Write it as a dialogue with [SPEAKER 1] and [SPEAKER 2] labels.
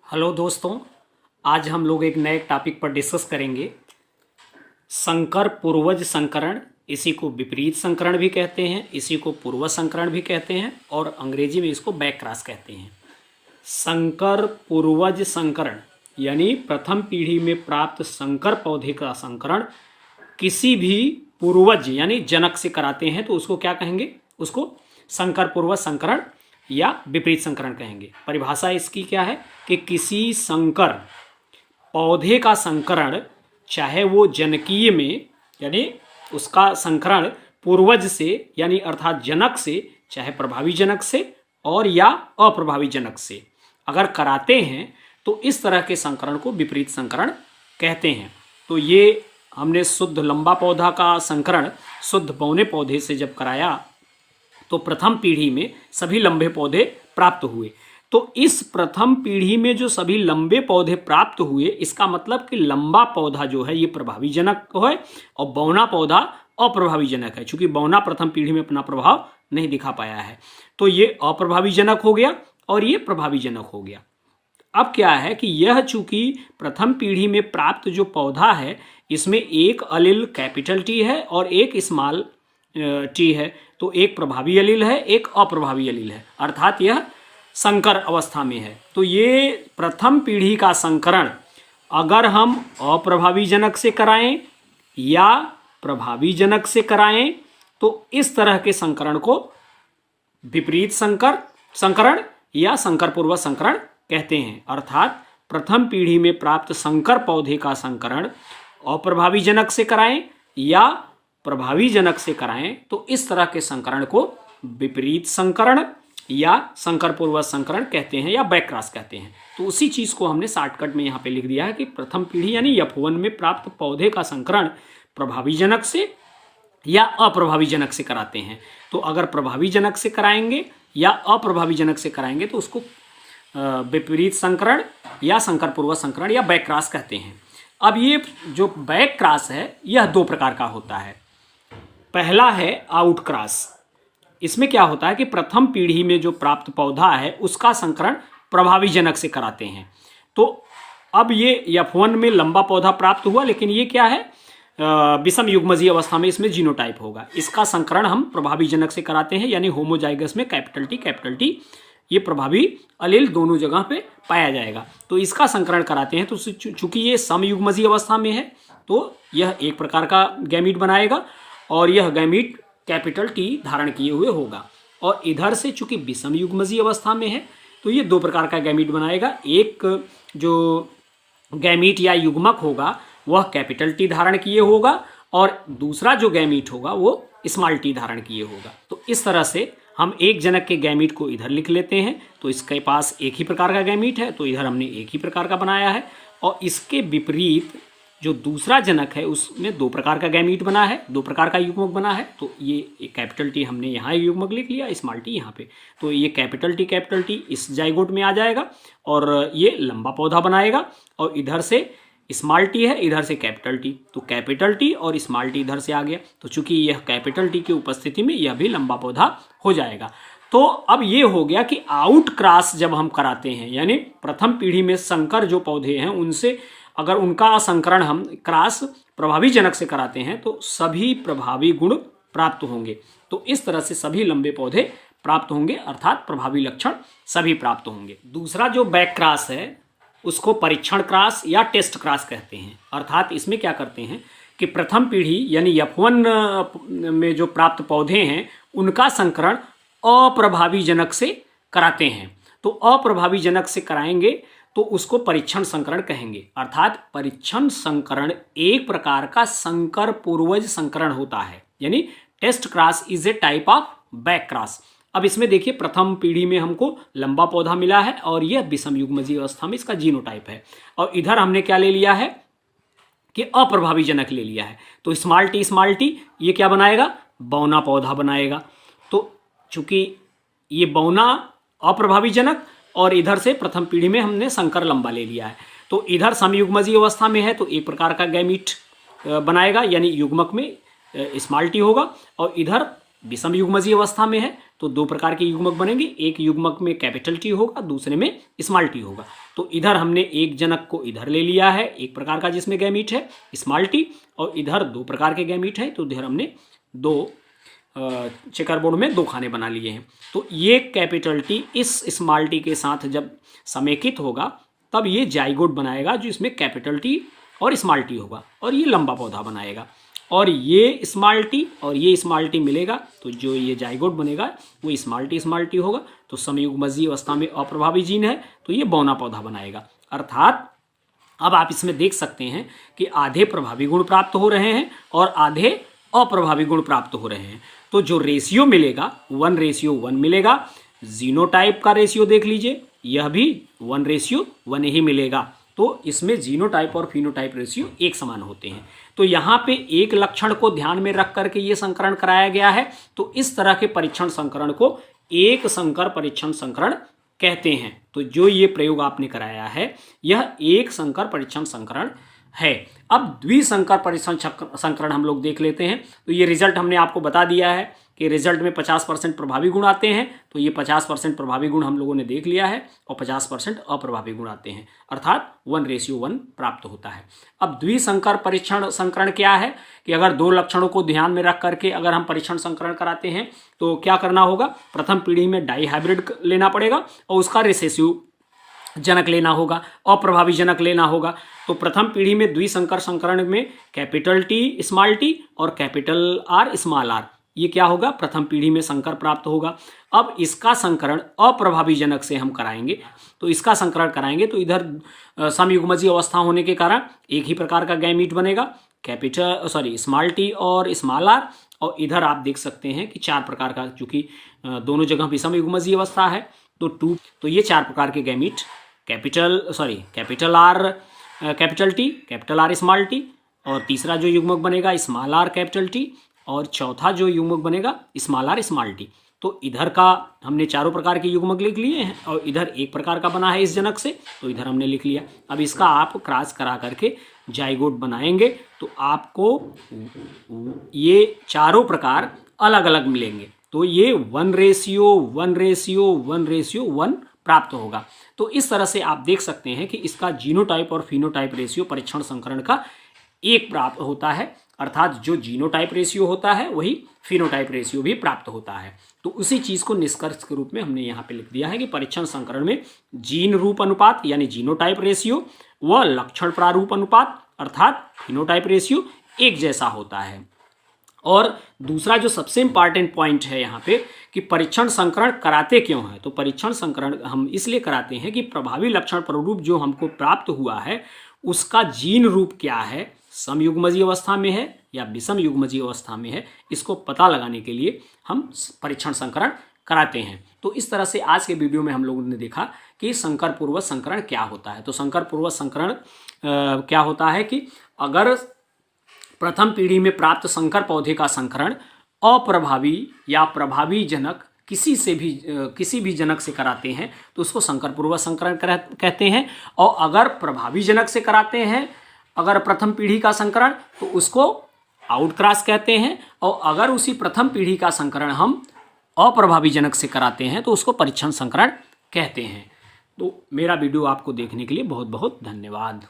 [SPEAKER 1] Hello दोस्तों, आज हम लोग एक नए टॉपिक पर डिस्कस करेंगे। संकर पूर्वज संकरण, इसी को विपरीत संकरण भी कहते हैं, इसी को पूर्वज संकरण भी कहते हैं और अंग्रेजी में इसको बैक क्रॉस कहते हैं। संकर पूर्वज संकरण यानी प्रथम पीढ़ी में प्राप्त संकर पौधे का संकरण किसी भी पूर्वज यानी जनक से कराते हैं तो उसको क्या कहेंगे? उसको संकर पूर्वज संकरण या विपरीत संकरण कहेंगे। परिभाषा इसकी क्या है कि किसी संकर पौधे का संकरण, चाहे वो जनकीय में यानी उसका संकरण पूर्वज से यानी अर्थात जनक से, चाहे प्रभावी जनक से और या अप्रभावी जनक से अगर कराते हैं तो इस तरह के संकरण को विपरीत संकरण कहते हैं। तो ये हमने शुद्ध लंबा पौधा का संकरण शुद्ध बौने पौधे से जब कराया तो प्रथम पीढ़ी में सभी लंबे पौधे प्राप्त हुए। तो इस प्रथम पीढ़ी में जो सभी लंबे पौधे प्राप्त हुए, इसका मतलब कि लंबा पौधा जो है ये प्रभावी जनक है और बौना पौधा अप्रभावी जनक है। चूंकि बौना प्रथम पीढ़ी में अपना प्रभाव नहीं दिखा पाया है तो ये अप्रभावी जनक हो गया और ये प्रभावी जनक हो गया। अब क्या है कि यह चूंकि प्रथम पीढ़ी में प्राप्त जो पौधा है इसमें एक अलील कैपिटल टी है और एक स्मॉल टी है, तो एक प्रभावी अलील है एक अप्रभावी अलील है, अर्थात यह संकर अवस्था में है। तो ये प्रथम पीढ़ी का संकरण अगर हम अप्रभावी जनक से कराएं या प्रभावी जनक से कराएं तो इस तरह के संकरण को विपरीत संकरण या संकर पूर्वज संकरण कहते हैं। अर्थात प्रथम पीढ़ी में प्राप्त संकर पौधे का संकरण अप्रभावी जनक से कराएं या प्रभावी जनक से कराएं तो इस तरह के संकरण को विपरीत संकरण या संकर पूर्वज संकरण कहते हैं या बैक क्रॉस कहते हैं। तो उसी चीज को हमने शॉर्टकट में यहाँ पे लिख दिया है कि प्रथम पीढ़ी यानी F1 में प्राप्त पौधे का संकरण प्रभावी जनक से या अप्रभावी जनक से कराते हैं। तो अगर प्रभावी जनक से कराएंगे या अप्रभावी जनक से कराएंगे तो उसको विपरीत संकरण या संकर पूर्वज संकरण या बैक क्रॉस कहते हैं। अब ये जो बैक क्रॉस है यह दो प्रकार का होता है। पहला है आउट क्रॉस। इसमें क्या होता है कि प्रथम पीढ़ी में जो प्राप्त पौधा है उसका संकरण प्रभावी जनक से कराते हैं। तो अब ये F1 में लंबा पौधा प्राप्त हुआ, लेकिन ये क्या है विषम युग्मजीय अवस्था में इसमें जीनोटाइप होगा। इसका संकरण हम प्रभावी जनक से कराते हैं यानी होमोजाइगस में कैपिटल टी ये प्रभावी अलील दोनों जगह पे पाया जाएगा। तो इसका संकरण कराते हैं। तो चूंकि ये समयुग्मजीय अवस्था में है तो यह एक प्रकार का गैमीट बनाएगा और यह गैमीट कैपिटल टी धारण किए हुए होगा। और इधर से चूंकि विषम युग्मजीय अवस्था में है तो ये दो प्रकार का गैमीट बनाएगा। एक जो गैमीट या युग्मक होगा वह कैपिटल टी धारण किए होगा और दूसरा जो गैमीट होगा वो स्मॉल टी धारण किए होगा। तो इस तरह से हम एक जनक के गैमीट को इधर लिख लेते हैं तो इसके पास एक ही प्रकार का गैमीट है तो इधर हमने एक ही प्रकार का बनाया है। और इसके विपरीत जो दूसरा जनक है उसमें दो प्रकार का गैमीट बना है, दो प्रकार का युग्मक बना है। तो ये कैपिटल टी हमने यहाँ युग्मक लिख लिया, स्मॉल टी यहाँ पे। तो ये कैपिटल टी इस जाइगोट में आ जाएगा और ये लंबा पौधा बनाएगा। और इधर से स्मॉल टी है, इधर से कैपिटल टी, तो कैपिटल टी और स्मॉल टी इधर से आ गया। तो चूंकि यह कैपिटल टी की उपस्थिति में यह भी लंबा पौधा हो जाएगा। तो अब ये हो गया कि आउट क्रॉस जब हम कराते हैं यानी प्रथम पीढ़ी में संकर जो पौधे हैं उनसे अगर उनका संकरण हम क्रॉस प्रभावी जनक से कराते हैं तो सभी प्रभावी गुण प्राप्त होंगे। तो इस तरह से सभी लंबे पौधे प्राप्त होंगे, अर्थात प्रभावी लक्षण सभी प्राप्त होंगे। दूसरा जो बैक क्रॉस है उसको परीक्षण क्रॉस या टेस्ट क्रॉस कहते हैं। अर्थात इसमें क्या करते हैं कि प्रथम पीढ़ी यानी F1 में जो प्राप्त पौधे हैं उनका संकरण अप्रभावी जनक से कराते हैं। तो अप्रभावी जनक से कराएंगे तो उसको परीक्षण संकरण कहेंगे। अर्थात परीक्षण संकरण एक प्रकार का संकर पूर्वज संकरण होता है यानी test cross is a type of back cross. अब इसमें देखिए प्रथम पीढ़ी में हमको लंबा पौधा मिला है और यह विषम युग्मजीय अवस्था में इसका जीनोटाइप है और इधर हमने क्या ले लिया है कि अप्रभावी जनक ले लिया है। तो स्मॉल टी ये क्या बनाएगा? बौना पौधा बनाएगा। तो चूंकि ये बौना अप्रभावी जनक और इधर से प्रथम पीढ़ी में हमने संकर लंबा ले लिया है तो इधर समयुग्मजीय अवस्था में है तो एक प्रकार का गैमीट बनाएगा यानी युग्मक में स्मॉल टी होगा और इधर विषम युग्मजीय अवस्था में है तो दो प्रकार के युग्मक बनेंगे, एक युग्मक में कैपिटल टी होगा, दूसरे में स्मॉल टी होगा। तो इधर हमने एक जनक को इधर ले लिया है एक प्रकार का जिसमें गैमीट है स्मॉल टी, और इधर दो प्रकार के गैमीट है, तो इधर हमने दो चेकर बोर्ड में दो खाने बना लिए हैं। तो ये कैपिटल टी इस स्मॉल टी के साथ जब समेकित होगा तब ये जाइगोट बनाएगा जो इसमें कैपिटल टी और स्मॉल टी होगा, और ये लंबा पौधा बनाएगा। और ये स्मॉल टी और ये स्मॉल टी मिलेगा तो जो ये जाइगोट बनेगा वो स्मॉल टी होगा। तो समयुग्मजीय अवस्था में अप्रभावी जीन है तो ये बौना पौधा बनाएगा। अर्थात अब आप इसमें देख सकते हैं कि आधे प्रभावी गुण प्राप्त हो रहे हैं और आधे अप्रभावी गुण प्राप्त हो रहे हैं। तो जो रेशियो मिलेगा 1:1 मिलेगा। जीनोटाइप का रेशियो देख लीजिए, यह भी 1:1 ही मिलेगा। तो इसमें जीनोटाइप और फिनोटाइप रेशियो एक समान होते हैं। तो यहाँ पे एक लक्षण को ध्यान में रख करके ये संकरण कराया गया है। तो इस तरह के परीक्षण संकरण को एक संकर परीक्षण संकरण कहते हैं। तो जो ये प्रयोग आपने कराया है यह एक संकर परीक्षण संकरण है। अब द्विसंकर परीक्षण संकरण हम लोग देख लेते हैं। तो ये रिजल्ट हमने आपको बता दिया है कि रिजल्ट में 50% प्रभावी गुण आते हैं। तो ये 50% प्रभावी गुण हम लोगों ने देख लिया है और 50% अप्रभावी गुण आते हैं, अर्थात 1:1 प्राप्त होता है। अब द्विसंकर परीक्षण संकरण क्या है कि अगर दो लक्षणों को ध्यान में रख करके अगर हम परीक्षण संकरण कराते हैं तो क्या करना होगा, प्रथम पीढ़ी में डाई हाइब्रिड लेना पड़ेगा और उसका रिसेसिव जनक लेना होगा, अप्रभावी जनक लेना होगा। तो प्रथम पीढ़ी में द्विसंकर संकरण में कैपिटल टी स्मॉल टी और कैपिटल आर स्मॉल आर, ये क्या होगा, प्रथम पीढ़ी में संकर प्राप्त होगा। अब इसका संकरण अप्रभावी जनक से हम कराएंगे। तो इसका संकरण कराएंगे तो इधर समयुग्मजीय अवस्था होने के कारण एक ही प्रकार का गैमीट बनेगा, स्मॉल टी और स्मॉल आर। और इधर आप देख सकते हैं कि चार प्रकार का, चूंकि दोनों जगह विषम युग्मजीय अवस्था है तो ये चार प्रकार के gamete capital R capital T, capital R small T, और तीसरा जो युग्मक बनेगा स्मॉल आर कैपिटल टी, और चौथा जो युग्मक बनेगा स्मॉल आर स्मॉल टी। तो इधर का हमने चारों प्रकार के युग्मक लिख लिए हैं और इधर एक प्रकार का बना है इस जनक से, तो इधर हमने लिख लिया। अब इसका आप क्रॉस करा करके जाइगोट बनाएंगे तो आपको ये चारों प्रकार अलग अलग मिलेंगे। तो ये 1:1 प्राप्त होगा। तो इस तरह से आप देख सकते हैं कि इसका जीनोटाइप और फिनोटाइप रेशियो परीक्षण संकरण का एक प्राप्त होता है, अर्थात जो जीनोटाइप रेशियो होता है वही फिनोटाइप रेशियो भी प्राप्त होता है। तो उसी चीज को निष्कर्ष के रूप में हमने यहाँ पे लिख दिया है कि परीक्षण संकरण में जीन रूप अनुपात यानी जीनोटाइप रेशियो व लक्षण प्रारूप अनुपात अर्थात फिनोटाइप रेशियो एक जैसा होता है। और दूसरा जो सबसे इंपॉर्टेंट पॉइंट है यहाँ पे कि परीक्षण संकरण कराते क्यों है, तो परीक्षण संकरण हम इसलिए कराते हैं कि प्रभावी लक्षण प्रारूप जो हमको प्राप्त हुआ है उसका जीन रूप क्या है, समयुग्मजीय अवस्था में है या विषम युग्मजीय अवस्था में है, इसको पता लगाने के लिए हम परीक्षण संकरण कराते हैं। तो इस तरह से आज के वीडियो में हम लोगों ने देखा कि संकर पूर्वज संकरण क्या होता है। तो संकर पूर्वज संकरण क्या होता है कि अगर प्रथम पीढ़ी में प्राप्त संकर पौधे का संकरण अप्रभावी या प्रभावी जनक किसी भी जनक से कराते हैं तो उसको संकर पूर्वज संकरण कहते हैं। और अगर प्रभावी जनक से कराते हैं अगर प्रथम पीढ़ी का संकरण तो उसको आउटक्रॉस कहते हैं। और अगर उसी प्रथम पीढ़ी का संकरण हम अप्रभावी जनक से कराते हैं तो उसको परीक्षण संकरण कहते हैं। तो मेरा वीडियो आपको देखने के लिए बहुत बहुत धन्यवाद।